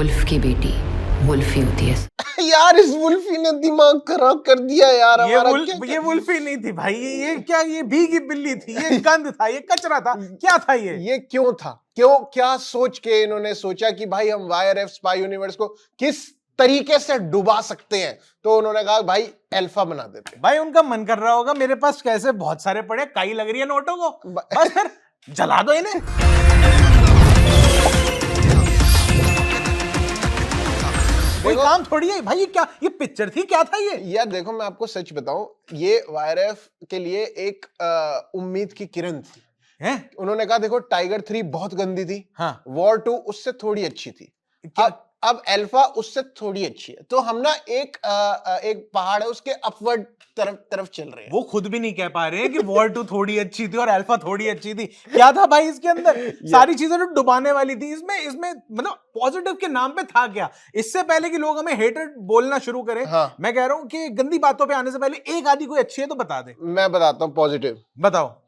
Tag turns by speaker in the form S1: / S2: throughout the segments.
S1: Wolf की बेटी wolfi होती है।
S2: यार इस वुल्फी ने दिमाग खराब कर दिया यार हमारा।
S3: ये वुल्फी नहीं थी भाई, ये क्या, ये भीगी बिल्ली थी, ये गंद था, ये कचरा था, क्या था ये
S2: क्यों था? क्यों, क्या सोच के इन्होंने सोचा कि भाई हम YRF स्पाई यूनिवर्स को किस तरीके से डुबा सकते हैं? तो उन्होंने कहा भाई अल्फा बना देते।
S3: भाई उनका मन कर रहा होगा, मेरे पास कैसे बहुत सारे पड़े, काई लग रही है नोटों को, बस फिर जला दो इन्हें। कोई काम थोड़ी है भाई, ये क्या, ये पिक्चर थी, क्या था ये?
S2: यार देखो मैं आपको सच बताऊं, ये YRF के लिए एक उम्मीद की किरण थी
S3: हैं?
S2: उन्होंने कहा देखो टाइगर 3 बहुत गंदी थी,
S3: हाँ।
S2: वॉर 2 उससे थोड़ी अच्छी थी, अब अल्फा उससे थोड़ी अच्छी है, तो हम ना एक पहाड़ है उसके अपवर्ड तरफ चल रहे हैं।
S3: वो खुद भी नहीं कह पा रहे हैं कि वॉर 2 थोड़ी अच्छी थी और अल्फा थोड़ी अच्छी थी। क्या था भाई इसके अंदर? सारी चीजें तो डुबाने वाली थी। इसमें मतलब पॉजिटिव के नाम पे था क्या? इससे पहले कि लोग हमें हेटर बोलना शुरू करें,
S2: हाँ।
S3: मैं कह रहा हूं कि गंदी बातों पे आने से पहले एक आधी कोई अच्छी है तो बता दे।
S2: मैं बताता हूं पॉजिटिव।
S3: बताओ।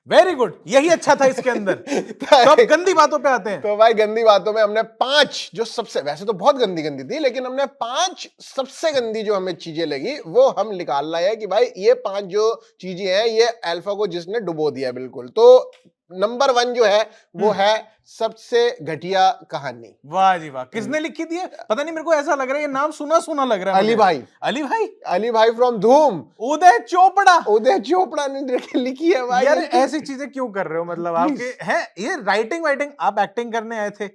S3: वेरी गुड, यही अच्छा था इसके अंदर। तो अब गंदी बातों पे आते हैं।
S2: तो भाई गंदी बातों में हमने 5 जो सबसे, वैसे तो बहुत गंदी थी, लेकिन हमने 5 सबसे गंदी जो हमें चीजें लगी वो हम निकाल लाए हैं कि भाई ये 5 जो चीजें हैं ये अल्फा को जिसने डुबो दिया बिल्कुल। तो नंबर 1 जो है वो है सबसे घटिया कहानी।
S3: वाह जी वाह, किसने लिखी थी? पता नहीं, मेरे को ऐसा लग रहा है ये नाम सुना सुना लग रहा है।
S2: अली भाई।
S3: अली भाई
S2: फ्रॉम धूम।
S3: उदय चोपड़ा ने लिखी है भाई। यार ऐसी चीजें क्यों कर रहे हो? मतलब आपके है ये राइटिंग आप एक्टिंग करने आए थे।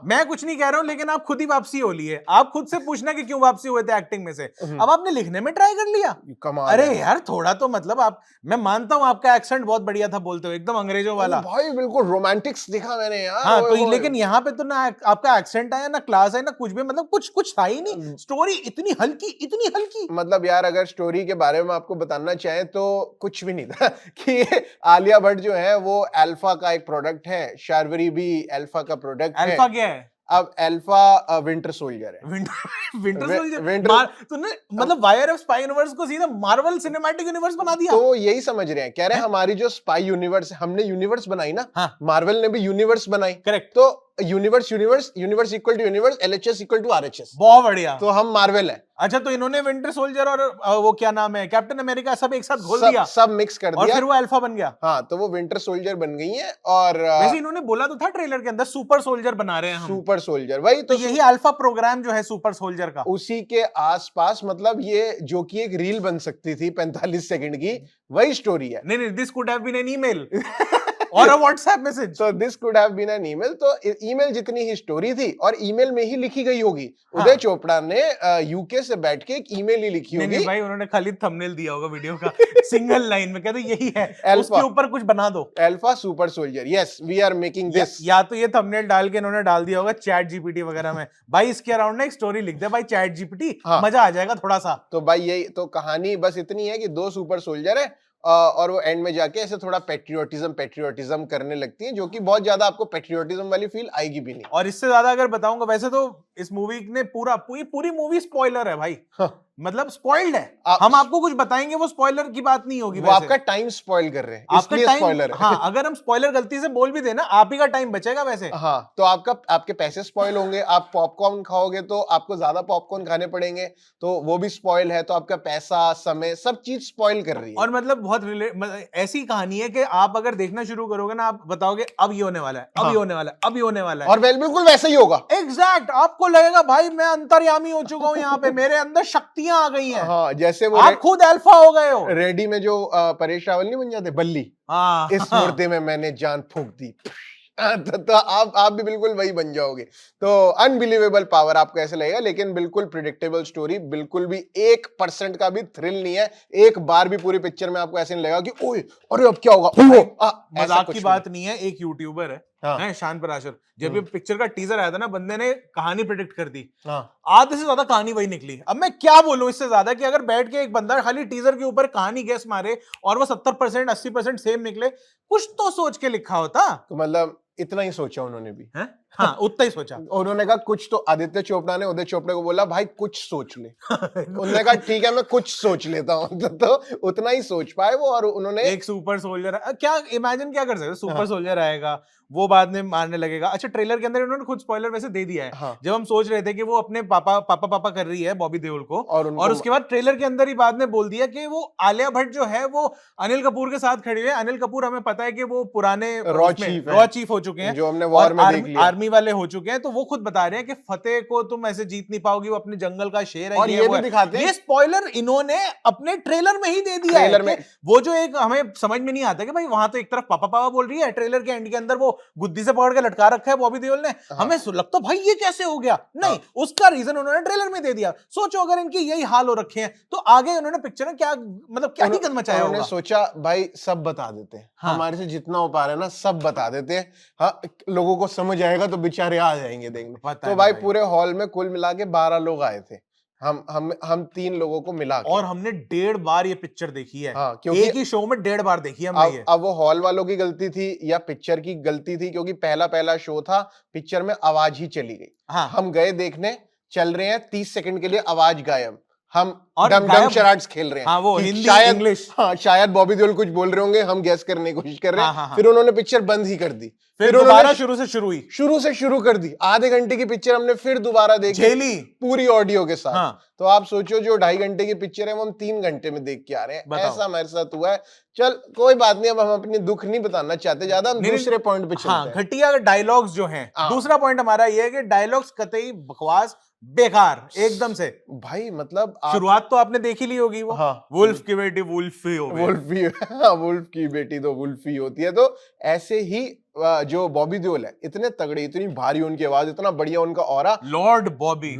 S3: मैं कुछ नहीं कह रहा हूं, लेकिन आप खुद ही वापसी हो लिए। आप खुद से पूछना कि क्यों वापसी हुए थे एक्टिंग में से। अब आपने लिखने में ट्राई कर लिया।
S2: कमाल।
S3: अरे यार थोड़ा तो मतलब आप, मैं मानता हूं आपका एक्सेंट बहुत बढ़िया था बोलते हुए, एकदम अंग्रेजों वाला।
S2: भाई बिल्कुल रोमांटिक्स दिखा मैंने यार।
S3: हाँ, तो लेकिन यहाँ पे तो ना आपका एक्सेंट आया, ना क्लास है, ना कुछ भी, मतलब कुछ था ही नहीं। स्टोरी इतनी हल्की। मतलब
S2: यार अगर स्टोरी के बारे में आपको बताना चाहे तो कुछ भी नहीं था कि आलिया भट्ट जो है वो अल्फा का एक प्रोडक्ट है, शार्वरी भी अल्फा का प्रोडक्ट है।
S3: अल्फा क्या है?
S2: अब अल्फा विंटर सोल्जर है।
S3: विंटर सोल्जर तूने मतलब YRF स्पाई यूनिवर्स को सीधा मार्वल सिनेमैटिक यूनिवर्स बना दिया।
S2: तो यही समझ रहे हैं, कह रहे हैं हमारी जो स्पाई यूनिवर्स, हमने यूनिवर्स बनाई ना। हाँ। मार्वल ने भी यूनिवर्स बनाई।
S3: करेक्ट।
S2: तो universe equal to universe, LHS equal to RHS।
S3: बहुत बढ़िया।
S2: तो हम मार्वल है।
S3: अच्छा, तो इन्होंने विंटर सोल्जर और वो क्या नाम है, कैप्टन अमेरिका, सब एक साथ घोल दिया,
S2: सब मिक्स कर दिया
S3: और फिर वो अल्फा बन गया।
S2: हाँ, तो वो विंटर सोल्जर बन गई है। और
S3: वैसे इन्होंने बोला तो था ट्रेलर के अंदर सुपर सोल्जर बना रहे हैं हम।
S2: सुपर सोल्जर, वही तो
S3: यही अल्फा प्रोग्राम जो है सुपर सोल्जर का,
S2: उसी के आसपास, मतलब ये जो कि एक रील बन सकती थी 45 सेकंड की, वही स्टोरी है।
S3: नहीं, this could have been an email और अ व्हाट्सएप मैसेज।
S2: तो this could have been an email. तो ईमेल जितनी ही स्टोरी थी और ईमेल में ही लिखी गई होगी। हाँ। उदय चोपड़ा ने यूके से बैठ के एक ईमेल ही लिखी होगी।
S3: नहीं भाई, उन्होंने खाली थंबनेल दिया होगा वीडियो का सिंगल लाइन में, कहते यही है, उसके ऊपर कुछ बना दो,
S2: alpha super soldier, yes we are making this.
S3: या तो ये थंबनेल डाल के इन्होंने डाल दिया होगा चैट GPT वगैरह में, भाई इसके अराउंड ना एक स्टोरी लिख दे भाई चैट GPT। हाँ। मजा आ जाएगा थोड़ा सा।
S2: तो भाई यही तो कहानी बस इतनी है कि 2 सुपर सोल्जर है और वो एंड में जाके ऐसे थोड़ा पेट्रियोटिज्म करने लगती है, जो कि बहुत ज्यादा आपको पेट्रियोटिज्म वाली फील आएगी भी नहीं।
S3: और इससे ज्यादा अगर बताऊंगा, वैसे तो इस मूवी ने पूरी मूवी स्पॉइलर है भाई। हाँ। मतलब स्पॉइल्ड है। हम आपको कुछ बताएंगे वो स्पॉइलर की बात नहीं होगी।
S2: वो आपका टाइम स्पॉइल कर रहे हैं, इसलिए स्पॉइलर है।
S3: हाँ, अगर हम स्पॉइलर गलती से बोल भी देना, आप ही का टाइम बचेगा वैसे।
S2: हाँ, तो आपके पैसे स्पॉइल होंगे। आप पॉपकॉर्न खाओगे तो आपको ज्यादा पॉपकॉर्न खाने पड़ेंगे, तो वो भी स्पॉइल है। तो आपका पैसा, समय, सब चीज स्पॉइल कर रही है।
S3: और मतलब बहुत ऐसी कहानी है कि आप अगर देखना शुरू करोगे ना, आप बताओगे अब ये होने वाला है, अब ये होने वाला है, अब ये होने वाला है,
S2: और बिल्कुल वैसे ही होगा।
S3: एग्जैक्ट। आपको लगेगा भाई मैं अंतर्यामी हो चुका हूं, यहाँ पे मेरे अंदर शक्तियां आ गई हैं।
S2: हाँ, जैसे वो
S3: आप खुद अल्फा हो गए हो।
S2: रेडी में जो परेश रावल नहीं बन जाते बल्ली, इस मुर्दे में मैंने जान फूंक दी। तो आप भी बिल्कुल वही बन जाओगे। तो अनबिलीवेबल पावर आपको ऐसे लगेगा, लेकिन बिल्कुल प्रिडिक्टेबल स्टोरी, बिल्कुल भी 1% का भी थ्रिल नहीं है। एक बार भी पूरी पिक्चर में आपको ऐसे नहीं लगेगा कि ओए अरे अब क्या होगा।
S3: मजाक की बात नहीं है। एक यूट्यूबर है, हाँ। शान पराशर, जब ये पिक्चर का टीजर आया था ना, बंदे ने कहानी प्रेडिक्ट कर दी। आधे से ज्यादा कहानी वही निकली। अब मैं क्या बोलूं इससे ज्यादा कि अगर बैठ के एक बंदा खाली टीजर के ऊपर कहानी गेस मारे और वो 70% 80% सेम निकले, कुछ तो सोच के लिखा होता।
S2: तो मतलब इतना ही सोचा उन्होंने भी।
S3: है? हाँ, उतना ही सोचा।
S2: उन्होंने कहा कुछ तो, आदित्य चोपड़ा ने उदय चोपड़ा को बोला भाई कुछ सोच ले। उन्होंने कहा ठीक है मैं कुछ सोच लेता हूँ। तो उतना ही सोच पाए वो, और उन्होंने
S3: एक सुपर सोल्जर, क्या इमेजिन क्या कर सकते, सुपर सोल्जर आएगा, वो बाद में मारने लगेगा। अच्छा, ट्रेलर के अंदर इन्होंने खुद स्पॉइलर वैसे दे दिया है।
S2: हाँ।
S3: जब हम सोच रहे थे कि वो अपने पापा कर रही है बॉबी देओल को,
S2: और
S3: उसके बाद ट्रेलर के अंदर ही बाद में बोल दिया कि वो आलिया भट्ट जो है वो अनिल कपूर के साथ खड़ी है। अनिल कपूर हमें पता है कि वो पुराने
S2: रॉ
S3: चीफ हो चुके हैं,
S2: जो हमने वॉर में देख लिया,
S3: आर्मी वाले हो चुके हैं। तो वो खुद बता रहे हैं कि फतेह को तुम ऐसे जीत नहीं पाओगी, वो अपने जंगल का शेर है।
S2: और ये भी दिखाते हैं,
S3: ये स्पॉइलर इन्होंने अपने ट्रेलर में ही दे दिया है। वो जो एक हमें समझ में नहीं आता कि भाई वहां तो एक तरफ पापा बोल रही है, ट्रेलर के एंड के अंदर वो गुद्दी से पकड़ के लटका रखा है बॉबी देओल ने। हमें लगता भाई ये कैसे हो गया, नहीं उसका रीजन उन्होंने ट्रेलर में दे दिया। सोचो अगर इनके यही हाल हो रखे हैं तो आगे उन्होंने पिक्चर में क्या मतलब क्या ही गंद मचाया होगा।
S2: उन्होंने सोचा भाई सब बता देते हैं, हमारे से जितना हो पा रहा है ना सब बता देते हैं, हाँ लोगों को समझ आएगा तो बेचारे आ जाएंगे देखने। तो भाई पूरे हॉल में कुल मिला के 12 लोग आए थे, हम 3 लोगों को मिला के।
S3: और हमने 1.5 बार ये पिक्चर देखी है।
S2: हाँ, क्योंकि
S3: एक ही शो में 1.5 बार देखी है हमने ये।
S2: अब वो हॉल वालों की गलती थी या पिक्चर की गलती थी, क्योंकि पहला शो था, पिक्चर में आवाज ही चली गई।
S3: हाँ।
S2: हम गए देखने, चल रहे हैं 30 सेकंड के लिए आवाज गायब, हम डम शराड्स खेल रहे हैं।
S3: हाँ, वो हिंदी
S2: शायद
S3: इंग्लिश,
S2: हाँ शायद बॉबी देओल कुछ बोल रहे होंगे, हम गैस करने की कोशिश कर रहे हैं।
S3: हाँ।
S2: फिर उन्होंने पिक्चर बंद ही कर दी,
S3: फिर दोबारा शुरू से
S2: शुरू कर दी। आधे घंटे की पिक्चर हमने फिर दोबारा देखी पूरी ऑडियो के साथ।
S3: हाँ।
S2: तो आप सोचो जो 2.5 घंटे की पिक्चर है वो हम 3 घंटे में देख के आ रहे हैं। ऐसा हमारे साथ हुआ है। चल कोई बात नहीं, अब हम अपने दुख नहीं बताना चाहते ज्यादा, हम दूसरे पॉइंट पे चलते हैं।
S3: घटिया डायलॉग्स जो हैं। दूसरा पॉइंट हमारा ये है कि डायलॉग्स कतई बकवास, बेकार एकदम से।
S2: भाई मतलब
S3: शुरुआत तो आपने देखी ली होगी वो,
S2: हाँ,
S3: वुल्फ की बेटी वुल्फी हो गई।
S2: वुल्फ की बेटी तो वुल्फी होती है। तो ऐसे ही जो बॉबी देओल है, इतने तगड़े, इतनी भारी उनकी आवाज, इतना बढ़िया उनका ऑरा।
S3: लॉर्ड बॉबी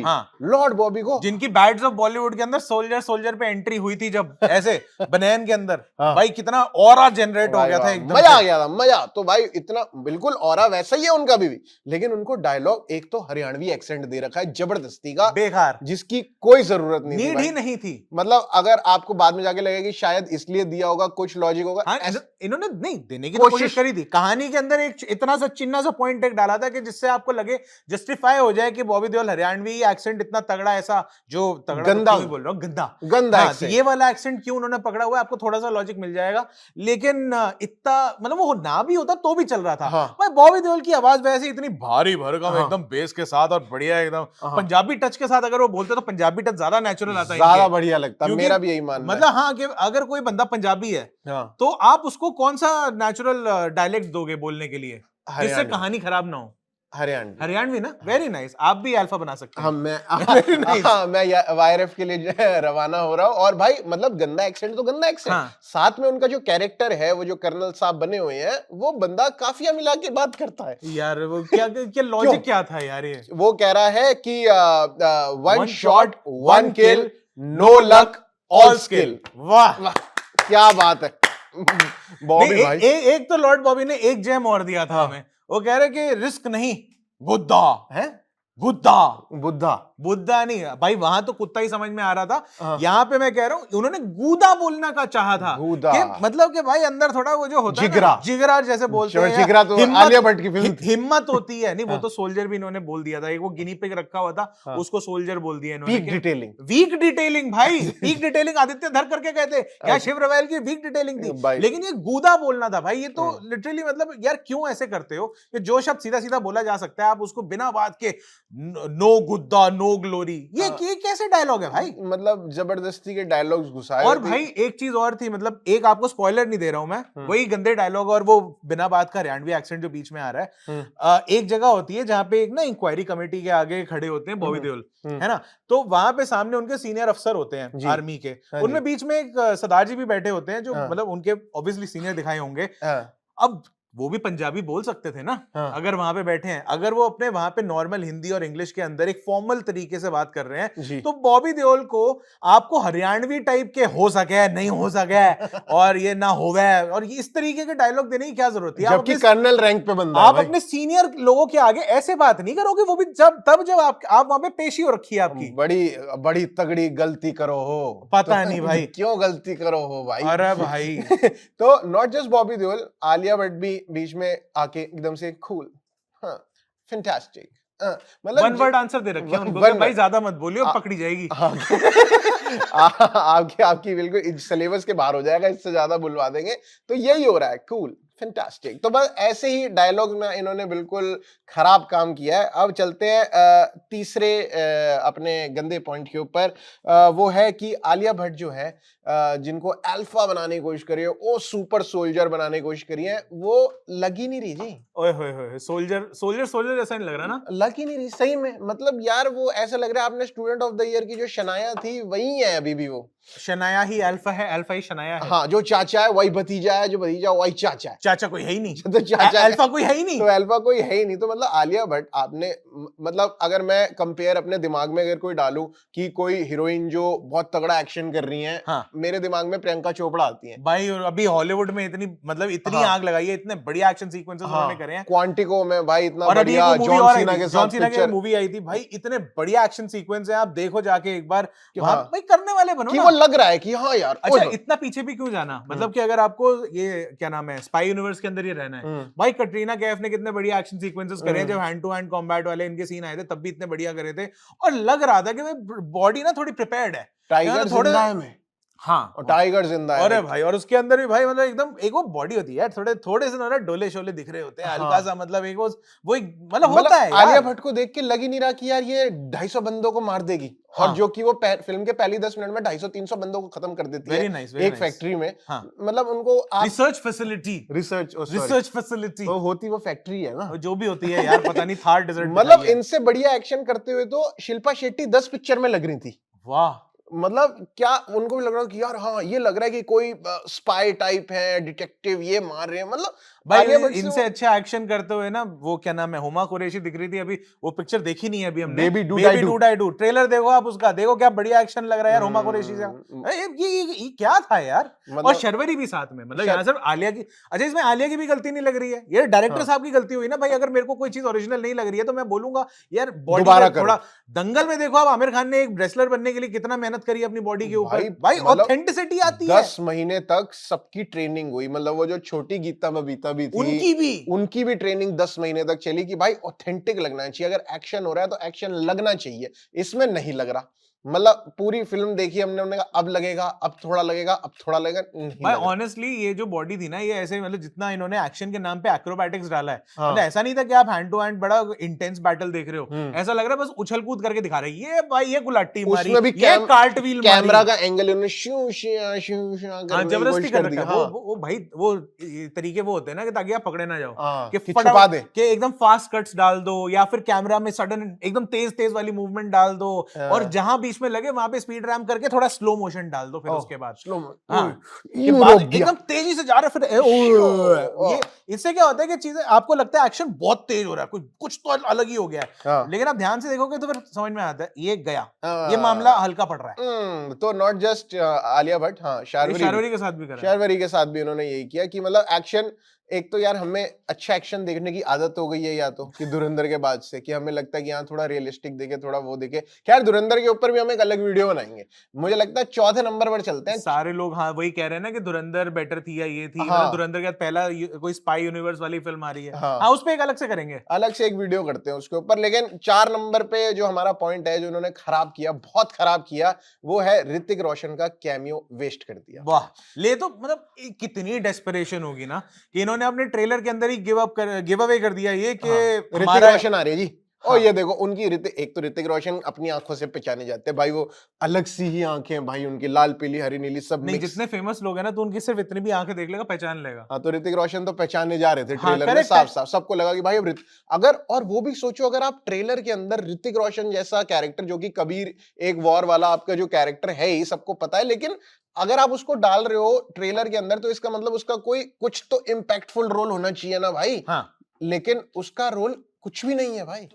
S2: हाँ, लॉर्ड बॉबी को,
S3: जिनकी बैड्स ऑफ बॉलीवुड के अंदर सोल्जर पे एंट्री हुई थी जब ऐसे बनैन के अंदर,
S2: हाँ।
S3: भाई कितना ऑरा जनरेट हो गया था एकदम,
S2: मजा आ गया था, मजा। तो भाई इतना बिल्कुल ऑरा वैसा ही है उनका भी, लेकिन उनको डायलॉग एक तो हरियाणवी एक्सेंट दे रखा है जबरदस्ती का,
S3: बेकार,
S2: जिसकी कोई जरूरत नहीं,
S3: नीड ही नहीं थी।
S2: मतलब अगर आपको बाद में जाके लगेगा कि शायद इसलिए दिया होगा, कुछ लॉजिक होगा।
S3: हाँ, इन्होंने नहीं देने की कोशिश करी थी। कहानी के अंदर एक इतना सा चिन्ना सा पॉइंट एक डाला था कि जिससे आपको लगे, जस्टिफाई हो जाए कि बॉबी देओल हरियाणवी एक्सेंट इतना तगड़ा, ऐसा जो तगड़ा
S2: गंदा
S3: तो बोल रहा हूँ, गंदा हाँ, तो ये वाला एक्सेंट क्यों उन्होंने पकड़ा हुआ है, आपको थोड़ा सा लॉजिक मिल जाएगा। लेकिन इतना मतलब वो ना भी होता तो भी चल रहा था।
S2: हाँ।
S3: भाई बॉबी देओल की आवाज वैसे इतनी भारी भरकम,
S2: हाँ।
S3: एकदम बेस के साथ और बढ़िया एकदम पंजाबी टच के साथ अगर वो बोलते तो पंजाबी टच ज्यादा नेचुरल आता है,
S2: ज्यादा बढ़िया लगता है, मेरा भी यही मानना है।
S3: मतलब हाँ, कि अगर कोई बंदा पंजाबी है तो आप उसको कौन सा नेचुरल डायलेक्ट दोगे बोलने के लिए जिससे कहानी खराब ना हो? हरियाणवी ना, वेरी नाइस। आप भी अल्फा बना सकते हैं।
S2: मैं वाईआरएफ के लिए रवाना हो रहा हूँ। और भाई मतलब गंदा एक्सेंट तो गंदा एक्सेंट, साथ में उनका जो कैरेक्टर है, वो जो कर्नल साहब बने हुए हैं, वो बंदा काफिया मिला के बात करता है
S3: यार। वो क्या लॉजिक क्या था यार ये?
S2: वो कह रहा है कि 1 शॉट 1 किल, नो लक ऑल स्किल।
S3: वाह,
S2: क्या बात है बॉबी भाई।
S3: एक तो लॉर्ड बॉबी ने एक जेम और दिया था हमें। वो कह रहे कि रिस्क नहीं, बुद्धा है, बुद्धा नहीं भाई, वहां तो कुत्ता ही समझ में आ रहा था। यहाँ पे मैं कह रहा हूँ उन्होंने गूदा बोलना का चाहा था, कि मतलब कि भाई अंदर थोड़ा वो जो होता है जिगरा जैसे बोलते हैं,
S2: जिगरा तो आलिया भट्ट की फिल्म,
S3: हिम्मत होती है। नहीं वो तो सोल्जर भी इन्होंने बोल दिया था, एक वो गिनी पिग रखा हुआ था, उसको सोल्जर बोल दिया इन्होंने। वीक डिटेलिंग भाई, वीक डिटेलिंग आदित्य धर करके कहते क्या शिव रवेल की वीक डिटेलिंग थी, लेकिन ये गूदा बोलना था भाई। ये तो लिटरली मतलब यार क्यों ऐसे करते हो कि जो शब्द सीधा सीधा बोला जा सकता है आप उसको बिना बात के नो गुद्दा नो ग्लोरी, ये कैसे डायलॉग है भाई? मतलब
S2: जबरदस्ती के डायलॉग्स घुसाए।
S3: और भाई एक चीज और थी, मतलब एक आपको स्पॉइलर नहीं दे रहा हूं मैं, वही गंदे डायलॉग और वो बिना बात का हरियाणवी एक्सेंट जो बीच में आ रहा है। एक जगह होती है जहां पे एक ना इंक्वायरी कमेटी के आगे खड़े होते हैं बॉबी देओल, है ना, तो वहां पे सामने उनके सीनियर अफसर होते हैं आर्मी के, उनमें बीच में एक सरदार जी भी बैठे होते हैं जो मतलब उनके ऑब्वियसली सीनियर दिखाए होंगे। अब वो भी पंजाबी बोल सकते थे ना, अगर वहां पे बैठे हैं, अगर वो अपने वहां पे नॉर्मल हिंदी और इंग्लिश के अंदर एक फॉर्मल तरीके से बात कर रहे हैं, तो बॉबी देओल को आपको हरियाणवी टाइप के हो सके नहीं हो सके और ये ना होवे और इस तरीके के डायलॉग देने की क्या जरूरत है?
S2: जबकि कर्नल रैंक पे बंदा
S3: आप अपने सीनियर लोगों के आगे ऐसे बात नहीं करोगे, वो भी जब आप वहां पे पेशी हो रखी है आपकी।
S2: बड़ी तगड़ी गलती करो हो,
S3: पता नहीं भाई
S2: क्यों गलती करो हो भाई।
S3: अरे भाई
S2: तो नॉट जस्ट बॉबी देओल, आलिया भट्ट भी बीच में आके एकदम से कूल, हाँ फैंटास्टिक, मतलब
S3: वन वर्ड आंसर दे रखे हैं उनको कि भाई ज्यादा मत बोलियो, पकड़ी जाएगी।
S2: आपकी बिल्कुल सिलेबस के बाहर हो जाएगा, इससे ज्यादा बुलवा देंगे। तो यही हो रहा है, कूल फैंटास्टिक। तो बस ऐसे ही डायलॉग में इन्होंने बिल्कुल खराब काम किया है। अब चलते हैं तीसरे अपने गंदे पॉइंट के ऊपर। वो है कि आलिया भट्ट जो है, जिनको अल्फा बनाने की कोशिश करी है, वो सुपर सोल्जर बनाने की कोशिश करी है, वो लग ही नहीं रही जी।
S3: ओए होए होए, सोल्जर जैसा नहीं लग रहा ना,
S2: लग ही नहीं रही सही में। मतलब यार वो ऐसा लग रहा है आपने स्टूडेंट ऑफ द ईयर की जो शनाया थी वही है अभी भी वो।
S3: शनाया ही अल्फा है, अल्फा ही शनाया है।
S2: हाँ, जो चाचा है वही भतीजा है, जो भतीजा वही चाचा है।
S3: चाचा कोई है ही नहीं,
S2: तो चाचा
S3: अल्फा कोई है ही नहीं,
S2: तो अल्फा कोई है ही नहीं। तो मतलब आलिया भट्ट आपने मतलब अगर मैं कंपेयर अपने दिमाग में अगर कोई डालूं कि कोई हीरोइन जो बहुत तगड़ा एक्शन कर रही है,
S3: हाँ।
S2: मेरे दिमाग में प्रियंका चोपड़ा आती है
S3: भाई। और अभी हॉलीवुड में इतनी मतलब इतनी
S2: हाँ।
S3: आग लगाई है, इतने बढ़िया एक्शन सीक्वेंसेस उन्होंने करे हैं।
S2: क्वांटिको में भाई इतना
S3: और अभी
S2: बढ़िया,
S3: जॉन सीना की
S2: पिक्चर
S3: मूवी आई थी भाई, इतने बढ़िया एक्शन सीक्वेंस है, आप देखो जाके एक बार।
S2: हाँ।
S3: भाई करने वाले बनो
S2: कि
S3: ना।
S2: वो लग रहा है कि हाँ यार।
S3: अच्छा, इतना पीछे भी क्यों जाना, मतलब कि अगर आपको ये क्या नाम है स्पाई यूनिवर्स के अंदर ही रहना है, भाई कटरीना कैफ ने कितने बढ़िया एक्शन सीक्वेंसेस करे हैं, जब हैंड टू हैंड कॉम्बैट वाले इनके सीन आए थे तब भी इतने बढ़िया करे थे, और लग रहा था कि भाई बॉडी ना थोड़ी प्रिपेयर्ड है।
S2: टाइगर जिंदा है में,
S3: हाँ,
S2: और टाइगर जिंदा है।
S3: अरे भाई, और उसके अंदर भी भाई मतलब एकदम एक वो बॉडी होती है यार, थोड़े से ना डोले शोले दिख रहे होते हैं, हल्का सा, मतलब एक वो मतलब होता है यार।
S2: आलिया भट्ट को देख के लग ही नहीं रहा कि यार ये 250 बंदों को मार देगी।
S3: हाँ।
S2: और जो कि वो फिल्म के पहली 10 मिनट में 250-300 बंदों को खत्म कर देती है एक फैक्ट्री में।
S3: हाँ।
S2: मतलब उनको
S3: रिसर्च फैसिलिटी
S2: तो होती वो फैक्ट्री है ना,
S3: जो भी होती है यार, पता नहीं थार डेजर्ट।
S2: मतलब इनसे बढ़िया एक्शन करते हुए तो शिल्पा शेट्टी 10 पिक्चर में लग रही थी।
S3: वाह,
S2: मतलब क्या उनको भी लग रहा है कि यार हाँ ये लग रहा है कि कोई स्पाई टाइप है, डिटेक्टिव, ये मार रहे हैं। मतलब
S3: भाई इनसे अच्छा एक्शन करते हुए ना वो क्या नाम है, हुमा कुरैशी दिख रही थी अभी, वो पिक्चर देखी नहीं है अभी हमने, baby do die do. Trailer देखो आप उसका, देखो क्या बढ़िया एक्शन लग रहा है यार हुमा कुरैशी से। ये क्या था यार। और शर्वरी भी साथ में, मतलब यहाँ सिर्फ आलिया की, अच्छा इसमें आलिया की भी गलती नहीं लग रही है, ये डायरेक्टर साहब की गलती हुई ना भाई। अगर मेरे को कोई चीज ओरिजिनल नहीं लग रही है तो मैं बोलूंगा यार बॉडी थोड़ा। दंगल में देखो आप, आमिर खान ने एक रेसलर बनने के लिए कितना मेहनत करी अपनी बॉडी के ऊपर, भाई ऑथेंटिसिटी आती है।
S2: 10 महीने तक सबकी ट्रेनिंग हुई। मतलब वो जो छोटी गीता बबीता भी थी, उनकी भी ट्रेनिंग 10 महीने तक चली कि भाई ऑथेंटिक लगना चाहिए। अगर एक्शन हो रहा है तो एक्शन लगना चाहिए, इसमें नहीं लग रहा। मतलब पूरी फिल्म देखी हमने, उन्होंने कहा अब लगेगा, अब थोड़ा लगेगा, अब थोड़ा लगेगा, नहीं
S3: भाई ऑनेस्टली ये जो बॉडी थी ना, ये ऐसे मतलब जितना इन्होंने एक्शन के नाम पे एक्रोबैटिक्स डाला है, मतलब ऐसा नहीं था कि आप हैंड टू हैंड बड़ा इंटेंस बैटल देख रहे हो, ऐसा लग रहा है बस उछल कूद करके दिखा रहे हैं। ये भाई ये गुलाटी मारी, ये कार्ट व्हील,
S2: कैमरा का एंगल इन्होंने शू शिया
S3: जबरदस्ती कर रखा है। वो भाई वो तरीके वो होते हैं ना कि ताकि आप पकड़े ना जाओ,
S2: कि छुपा दे,
S3: कि एकदम फास्ट कट्स डाल दो, या फिर कैमरा में सडन एकदम तेज वाली मूवमेंट डाल दो, और जहां बीच में लगे वहां पे स्पीड रैम करके थोड़ा स्लो मोशन डाल दो, फिर उसके बाद एकदम तेजी से जा रहे, फिर ये इससे क्या होता है कि चीजें आपको लगता है एक्शन बहुत तेज हो रहा है, कुछ तो अलग ही हो गया है, लेकिन आप ध्यान से देखोगे तो फिर समझ में आता है ये गया, ये मामला हल्का पड़ रहा है।
S2: तो नॉट जस्ट आलिया भट्ट, हाँ
S3: शार्वरी के साथ भी करा,
S2: शार्वरी के साथ भी उन्होंने यही किया कि मतलब एक्शन, एक तो यार हमें अच्छा एक्शन देखने की आदत हो गई है, या तो कि धुरंधर के बाद से कि हमें लगता है कि यहाँ थोड़ा रियलिस्टिक देखे, थोड़ा वो देखे। खैर धुरंधर के ऊपर भी हम एक अलग वीडियो बनाएंगे, मुझे लगता है 4थे नंबर पर चलते हैं।
S3: सारे लोग हाँ वही कह रहे हैं ना कि धुरंधर बेटर थी या ये थी, मतलब धुरंधर के बाद पहला कोई स्पाई यूनिवर्स वाली फिल्म आ रही है, हाँ उस पे एक अलग से करेंगे,
S2: अलग से एक वीडियो करते हैं उसके ऊपर। लेकिन 4 नंबर पे जो हमारा पॉइंट है, जो उन्होंने खराब किया, बहुत खराब किया, वो है ऋतिक रोशन का कैमियो वेस्ट कर दिया।
S3: वाह, ले तो मतलब कितनी डेस्परेशन होगी ना कि इन्होंने अपने ट्रेलर के अंदर ही गिव अवे कर दिया ये कि
S2: ऋतिक रोशन आ रही है जी। और ये देखो उनकी एक तो ऋतिक रोशन अपनी आंखों से पहचाने जाते हैं भाई, वो अलग सी ही आंखें भाई उनकी, लाल पीली हरी नीली सब नहीं,
S3: जितने फेमस लोग हैं ना तो उनकी सिर्फ इतनी भी आंखें देख लेगा पहचान लेगा।
S2: हाँ, तो ऋतिक रोशन तो पहचाने जा रहे थे ट्रेलर में, साफ साफ सबको लगा कि भाई अब अगर, और वो भी सोचो अगर आप ट्रेलर के अंदर ऋतिक रोशन जैसा कैरेक्टर, जो कि कबीर एक वॉर वाला आपका जो कैरेक्टर है ही सबको पता है, लेकिन अगर आप उसको डाल रहे हो ट्रेलर के अंदर तो इसका मतलब उसका कुछ तो इम्पैक्टफुल रोल होना चाहिए ना भाई।
S3: हाँ।
S2: लेकिन उसका रोल कुछ भी नहीं है भाई।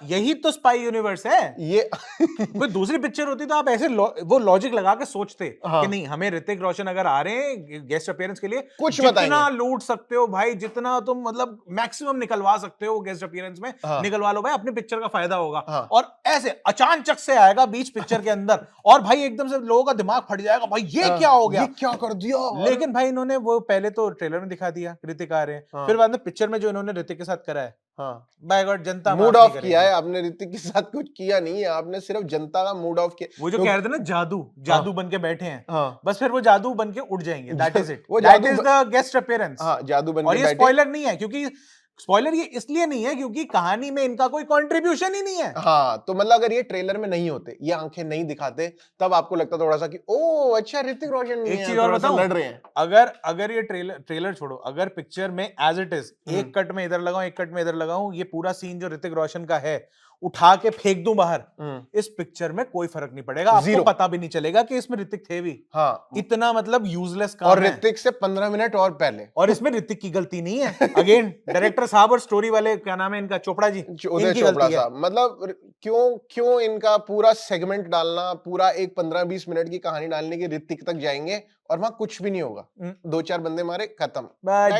S3: यही तो स्पाई यूनिवर्स है।
S2: ये
S3: कोई दूसरी पिक्चर होती तो आप ऐसे वो लॉजिक लगा के सोचते कि नहीं, हमें ऋतिक रोशन अगर आ रहे हैं गेस्ट अपीयरेंस के लिए,
S2: कुछ
S3: जितना लूट सकते हो भाई, जितना तुम मतलब मैक्सिमम निकलवा सकते हो गेस्ट अपीयरेंस में, निकलवा लो भाई, अपनी पिक्चर का फायदा होगा। और ऐसे अचानक से आएगा बीच पिक्चर के अंदर और भाई एकदम से लोगों का दिमाग फट जाएगा, भाई ये क्या हो गया,
S2: ये क्या कर दिया।
S3: लेकिन भाई इन्होंने वो पहले तो ट्रेलर में दिखा दिया ऋतिक आ रहे हैं, फिर बाद में पिक्चर में जो इन्होंने ऋतिक के साथ करा है, बाय गॉड जनता
S2: मूड ऑफ किया है आपने। ऋतिक के साथ कुछ किया नहीं है आपने, सिर्फ जनता का मूड ऑफ किया।
S3: वो जो कह रहे थे ना जादू बन के बैठे हैं, बस फिर वो जादू बन के उड़ जाएंगे, that is it, that is the guest appearance.
S2: जादू बन के
S3: और ये स्पॉइलर नहीं है, क्योंकि स्पॉइलर ये इसलिए नहीं है क्योंकि कहानी में इनका कोई कंट्रीब्यूशन ही नहीं है।
S2: तो मतलब अगर ये ट्रेलर में नहीं होते, ये आंखें नहीं दिखाते, तब आपको लगता थोड़ा सा कि ओ अच्छा ऋतिक रोशन नहीं है।
S3: एक चीज और बताऊं,
S2: लड़ रहे हैं।
S3: अगर ये ट्रेलर छोड़ो, अगर पिक्चर में एज इट इज एक कट में इधर लगाऊं, एक कट में इधर लगाऊं, ये पूरा सीन जो ऋतिक रोशन का है उठा के फेंक दूं बाहर, इस पिक्चर में कोई फर्क नहीं पड़ेगा, आपको पता भी नहीं चलेगा कि इसमें ऋतिक थे भी। इतना मतलब यूजलेस काम है।
S2: और ऋतिक से 15 मिनट और पहले,
S3: और इसमें ऋतिक की गलती नहीं है। अगेन डायरेक्टर साहब और स्टोरी वाले, क्या नाम है इनका, चोपड़ा जी,
S2: उदय चोपड़ा साहब, मतलब क्यों इनका पूरा सेगमेंट डालना, पूरा एक 15-20 मिनट की कहानी डालने की ऋतिक तक जाएंगे और वहां कुछ भी नहीं होगा। 2-4 बंदे मारे, खत्म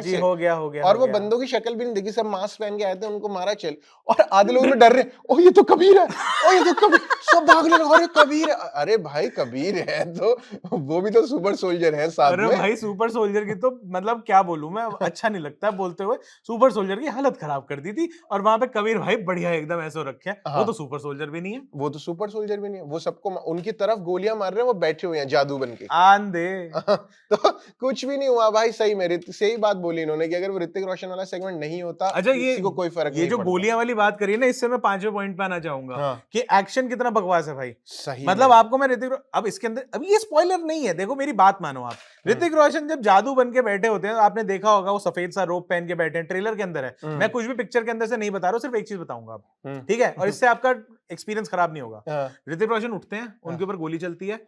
S3: जी, हो गया।
S2: और वो बंदों की शक्ल भी नहीं देखी, सब मास्क पहन के आए थे, उनको मारा चल। और आधे लोग में डर रहे, ओ ये तो कबीर है, ओ ये तो कबीर, सब भागने लगे, अरे कबीर है। अरे भाई कबीर है तो वो भी तो सुपर सोल्जर है साथ में।
S3: अरे भाई सुपर सोल्जर की तो मतलब क्या बोलूं मैं, अच्छा नहीं लगता बोलते हुए, सुपर सोल्जर की हालत खराब कर दी थी। और वहां पे कबीर भाई बढ़िया एकदम ऐसे रखे हैं। वो तो सुपर सोल्जर भी नहीं है,
S2: वो सबको उनकी तरफ गोलियां मार रहे हैं, वो बैठे हुए हैं जादू बन के।
S3: आंधे
S2: तो कुछ भी नहीं हुआ भाई। सही में सही बात बोली इन्होंने कि अगर वो ऋतिक रोशन वाला सेगमेंट नहीं होता,
S3: अच्छा,
S2: किसी को कोई फर्क नहीं
S3: ये जो गोलियां वाली बात करी ना, इससे मैं 5वें पॉइंट पे आना चाहूंगा कि एक्शन कितना बकवास है भाई।
S2: सही
S3: मतलब आपको मैं ऋतिक, अब इसके अंदर, अब ये स्पॉइलर नहीं है, देखो मेरी बात मानो आप, ऋतिक रोशन जब जादू बन के बैठे होते हैं, आपने देखा होगा वो सफेद सा रोब पहन के बैठे हैं, ट्रेलर के अंदर है। मैं कुछ भी पिक्चर के अंदर से नहीं बता रहा हूं, सिर्फ एक चीज बताऊंगा आप, ठीक है, और इससे आपका एक्सपीरियंस खराब नहीं होगा। ऋतिक रोशन उठते हैं, उनके ऊपर गोली चलती है,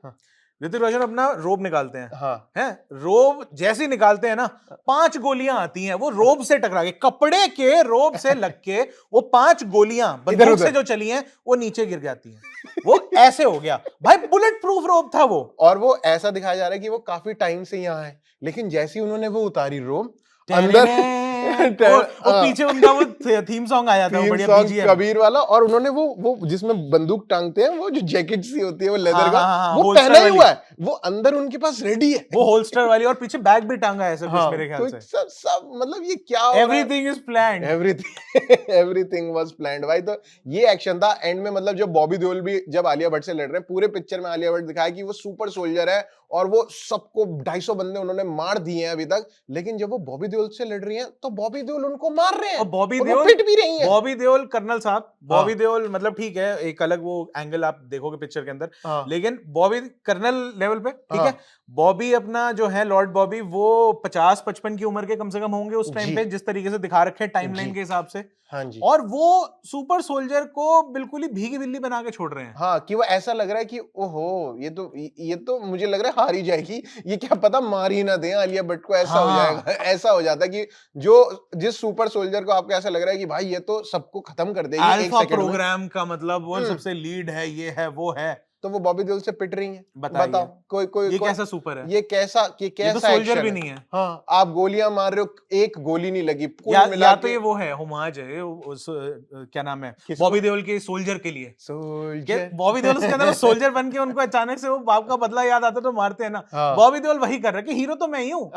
S3: ऋतिक रोशन अपना रोब निकालते हैं, रोब जैसे ही निकालते हैं ना, 5 गोलियां आती हैं, वो रोब से टकरा के, कपड़े के रोब से लग के वो 5 गोलियां बंदूक से जो चली हैं वो नीचे गिर जाती हैं। वो ऐसे हो गया भाई, बुलेट प्रूफ रोब था वो।
S2: और वो ऐसा दिखाया जा रहा है कि वो काफी टाइम से यहाँ है, लेकिन जैसे ही उन्होंने वो उतारी रोब, अंदर
S3: और पीछे उनका वो थीम सॉन्ग आया था, बढ़िया बीजीएम
S2: कबीर वाला। और उन्होंने वो जिसमें बंदूक टांगते हैं, वो जो जैकेट सी होती है वो लेदर का, वो पहना ही हुआ है, वो अंदर उनके पास रेडी है,
S3: वो होल्स्टर वाली, और पीछे बैग भी टांगा है ऐसा कुछ मेरे ख्याल से।
S2: सब मतलब ये क्या,
S3: everything is planned,
S2: everything was planned भाई। तो ये एक्शन था एंड में, मतलब जो बॉबी देओल भी जब आलिया भट्ट से लड़ रहे हैं, पूरे पिक्चर में आलिया भट्ट दिखाया कि वो सुपर सोल्जर है और वो सबको 250 बंदे उन्होंने मार दिए हैं अभी तक, लेकिन जब वो बॉबी देओल से लड़ रही हैं तो बॉबी देओल उनको मार रहे हैं,
S3: और बॉबी
S2: देओल पिट भी रही है।
S3: बॉबी देओल कर्नल साहब, बॉबी देओल मतलब ठीक है, एक अलग वो एंगल आप देखोगे पिक्चर के अंदर, लेकिन बॉबी कर्नल लेवल पे ठीक है। बॉबी अपना जो है लॉर्ड बॉबी, वो 50-55 की उम्र के कम से कम होंगे उस टाइम पे, जिस तरीके से दिखा रखे हैं टाइमलाइन के हिसाब से।
S2: हाँ जी।
S3: और वो सुपर सोल्जर को बिल्कुल ही भीगी बिल्ली बना के छोड़ रहे हैं।
S2: हाँ, कि वो ऐसा लग रहा है कि ओहो ये तो मुझे लग रहा है हार ही जाएगी, ये क्या पता मार ही ना दे आलिया भट्ट को, ऐसा हो जाएगा। ऐसा हो जाता है कि जिस सुपर सोल्जर को आपको ऐसा लग रहा है कि भाई ये तो सबको खत्म कर देगी
S3: अल्फा प्रोग्राम का, मतलब वो सबसे लीड है, ये है वो है,
S2: तो वो बॉबी देओल से पिट रही हैं। बताओ कोई
S3: ये कैसा सुपर है,
S2: ये कैसा तो
S3: सोल्जर भी नहीं है।
S2: हाँ, आप गोलियां मार रहे हो, एक गोली नहीं लगी,
S3: या तो ये वो है होमाज है क्या नाम है बॉबी देओल के सोल्जर के लिए, बॉबी देओल उसके अंदर सोल्जर बन के उनको अचानक से वो बाप का बदला याद आता तो मारते हैं ना। बॉबी देओल वही कर रहा है कि हीरो तो मैं ही हूँ,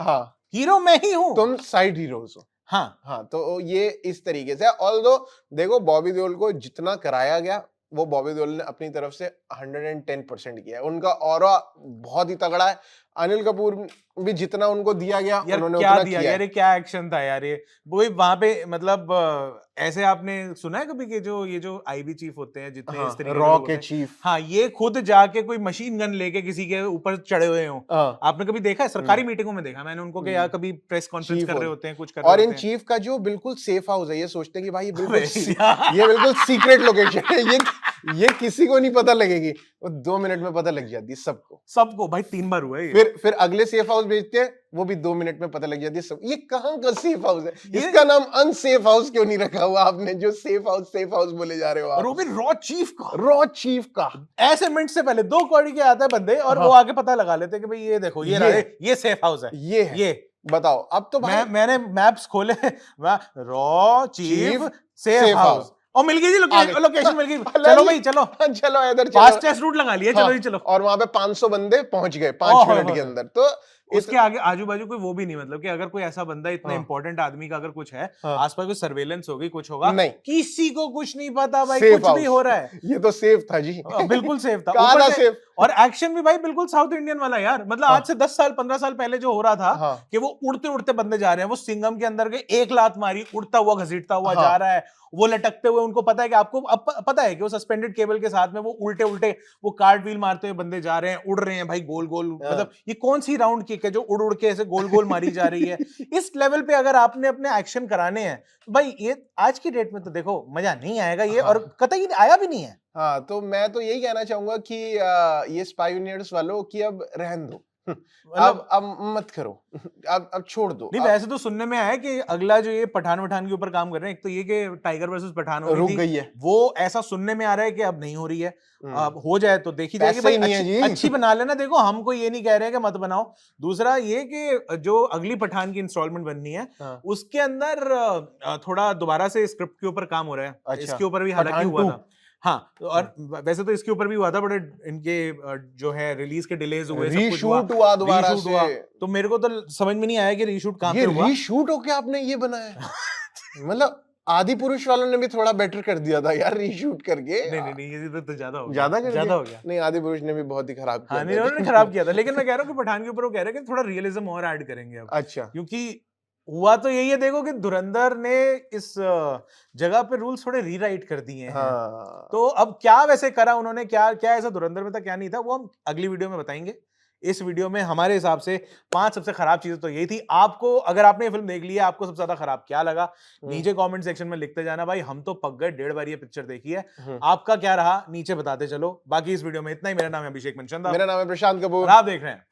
S3: हीरो मैं ही हूँ, तुम
S2: साइड हीरोज हो।
S3: हाँ,
S2: तो ये इस तरीके से, ऑल्दो देखो बॉबी देओल को जितना कराया गया, वो बॉबी देओल ने अपनी तरफ से 110% किया है। उनका ऑरा बहुत ही तगड़ा है। अनिल कपूर भी जितना उनको दिया गया, उन्होंने उतना किया
S3: यार, क्या एक्शन था यार, ये वो वहां पे, मतलब ऐसे आपने सुना है कभी कि ये जो आईबी चीफ होते हैं जितने, इस तरीके
S2: रॉ के चीफ,
S3: हाँ, ये खुद जाके कोई मशीन गन लेके किसी के ऊपर चढ़े हुए हो, आपने कभी देखा है? सरकारी मीटिंगों में देखा मैंने उनको कि यार कभी प्रेस कॉन्फ्रेंस कर रहे होते हैं, कुछ कर रहे
S2: होते हैं। और इन चीफ का जो बिल्कुल सेफ हाउस है, ये सोचते हैं कि भाई ये बिल्कुल सीक्रेट लोकेशन है, ये किसी को नहीं पता लगेगी, वो 2 मिनट में पता लग जाती है सबको
S3: भाई 3 बार हुआ है ये।
S2: फिर अगले सेफ हाउस भेजते हैं, वो भी 2 मिनट में पता लग जाती है सब। ये कहाँ का सेफ हाउस है? इसका नाम अनसेफ हाउस क्यों नहीं रखा हुआ आपने, जो सेफ हाउस बोले जा रहे हो आप?
S3: और वो भी रॉ चीफ का
S2: ऐसे
S3: मिनट से पहले 2 कौड़ी के आते हैं बंदे और वो आगे पता लगा लेते हैं कि भाई ये देखो ये सेफ हाउस है,
S2: ये बताओ। अब तो भाई
S3: मैंने मैप्स खोले, रॉ चीफ सेफ हाउस और मिल गई जी लोकेशन मिल गई। चलो भाई चलो
S2: इधर
S3: फास्टेस्ट रूट लगा लिया। चलो जी चलो।
S2: और वहां पे 500 बंदे पहुंच गए 5 मिनट के अंदर। तो
S3: उसके आगे आजू बाजू कोई वो भी नहीं, मतलब कि अगर कोई ऐसा बंदा इतना इंपॉर्टेंट आदमी का अगर कुछ है, आसपास कोई सर्वेलेंस होगी, कुछ होगा, नहीं, किसी को कुछ नहीं पता भाई, कुछ भी हो रहा है।
S2: ये तो सेफ था जी,
S3: बिल्कुल सेफ था। सेफ और एक्शन भी भाई बिल्कुल साउथ इंडियन वाला यार, मतलब आज से 10 साल 15 साल पहले जो हो रहा था कि वो उड़ते उड़ते बंदे जा रहे हैं, वो सिंघम के अंदर गए, 1 लात मारी, उड़ता हुआ घसीटता हुआ जा रहा है, वो लटकते हुए, उनको पता है कि आपको पता है कि वो सस्पेंडेड केबल के साथ में वो उल्टे उल्टे वो कार्ट व्हील मारते हुए बंदे जा रहे हैं, उड़ रहे हैं भाई गोल गोल। मतलब ये कौन सी राउंड किक है जो उड़ उड़ के ऐसे गोल गोल मारी जा रही है? इस लेवल पे अगर आपने अपने एक्शन कराने हैं तो भाई ये आज की डेट में तो देखो मजा नहीं आएगा ये, और कतई आया भी नहीं है।
S2: हाँ, तो मैं तो यही कहना चाहूंगा कि ये स्पाई यूनिवर्स वालों की अब रहन दो, अब मत करो, अब छोड़ दो।
S3: नहीं, वैसे तो सुनने में आया कि अगला जो ये पठान के ऊपर काम कर रहे हैं, एक तो ये कि टाइगर वर्सेस पठान
S2: रुक गई है,
S3: वो ऐसा सुनने में आ रहा है कि अब नहीं हो रही है। अब हो जाए तो देखी जाएगी भाई, अच्छी बना लेना। देखो हमको ये नहीं कह रहे हैं कि मत बनाओ। दूसरा ये कि जो अगली पठान की इंस्टॉलमेंट बननी है उसके अंदर थोड़ा दोबारा से स्क्रिप्ट के ऊपर काम हो रहा है। इसके ऊपर भी हालांकि हुआ था, हाँ, और वैसे तो इसके ऊपर भी हुआ था, बड़े इनके जो है रिलीज के डिलेज हुए,
S2: रीशूट हुआ दोबारा से।
S3: तो मेरे को तो समझ में नहीं आया कि रीशूट कहां पे हुआ।
S2: रीशूट होके आपने ये बनाया मतलब आदि पुरुष वालों ने भी थोड़ा बेटर कर दिया था यार रीशूट करके।
S3: नहीं ये तो ज्यादा हो
S2: गया। नहीं, आदि पुरुष ने भी बहुत ही खराब किया।
S3: हाँ, नहीं उन्होंने खराब किया था, लेकिन मैं कह रहा हूँ कि पठान के ऊपर वो कह रहे हैं कि थोड़ा रियलिज्म और ऐड करेंगे अब।
S2: अच्छा,
S3: क्योंकि हुआ तो यही है, देखो कि धुरंधर ने इस जगह पे रूल्स थोड़े रीराइट कर दिए हैं। तो अब क्या वैसे करा उन्होंने, क्या क्या ऐसा धुरंधर में था, क्या नहीं था, वो हम अगली वीडियो में बताएंगे। इस वीडियो में हमारे हिसाब से 5 सबसे खराब चीजें तो यही थी। आपको, अगर आपने ये फिल्म देख ली है, आपको सबसे ज्यादा खराब क्या लगा नीचे कमेंट सेक्शन में लिखते जाना। भाई हम तो पक गए, 1.5 बार ये पिक्चर देखी है, आपका क्या रहा नीचे बताते चलो। बाकी इस वीडियो में इतना ही। मेरा नाम है अभिषेक मनचंदा,
S2: मेरा नाम है प्रशांत कपूर,
S3: आप देख रहे हैं